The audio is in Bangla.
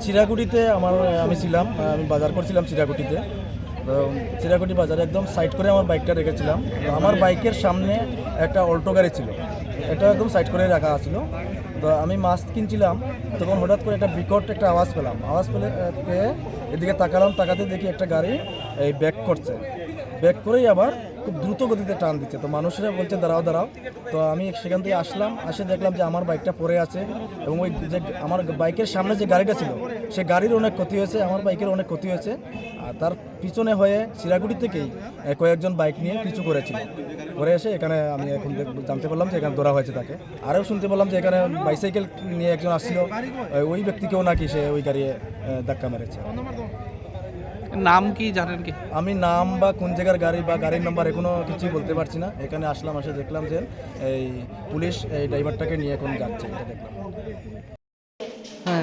চিরাকুটিতে আমি ছিলাম, আমি বাজার করছিলাম চিরাকুটিতে। তো চিরাকুটি বাজারে একদম সাইড করে আমার বাইকটা রেখেছিলাম। তো আমার বাইকের সামনে একটা অল্টো গাড়ি ছিল, এটা একদম সাইড করে রাখা ছিল। তো আমি মাছ কিনছিলাম, তখন হঠাৎ করে একটা বিকট একটা আওয়াজ পেলাম। পেয়ে এদিকে তাকাতে দেখি একটা গাড়ি এই ব্যাক করছে। ব্যাক করেই আবার খুব দ্রুত গতিতে টান দিচ্ছে। তো মানুষেরা বলছে দাঁড়াও দাঁড়াও। তো আমি সেখান থেকে আসলাম, দেখলাম যে আমার বাইকটা পড়ে আছে এবং ওই যে আমার বাইকের সামনে যে গাড়িটা ছিল সে গাড়ির অনেক ক্ষতি হয়েছে, আমার বাইকের অনেক ক্ষতি হয়েছে। আর তার পিছনে হয়ে চিরাকুটি থেকেই কয়েকজন বাইক নিয়ে পিছু করেছিল। পরে এসে এখানে আমি এখন জানতে পারলাম যে এখানে ধরা হয়েছে তাকে। আরও শুনতে পেলাম যে এখানে বাইসাইকেল নিয়ে একজন আসছিল, ওই ব্যক্তিকেও নাকি সে ওই গাড়ি ধাক্কা মেরেছে। নাম কি জানেন কি? আমি নাম বা কোন জায়গার গাড়ি বা গাড়ির নাম্বার এখনো কিছুই বলতে পারছি না। এখানে আসলাম, দেখলাম যে এই পুলিশ এই ড্রাইভারটাকে নিয়ে এখন যাচ্ছে, এটা দেখলাম।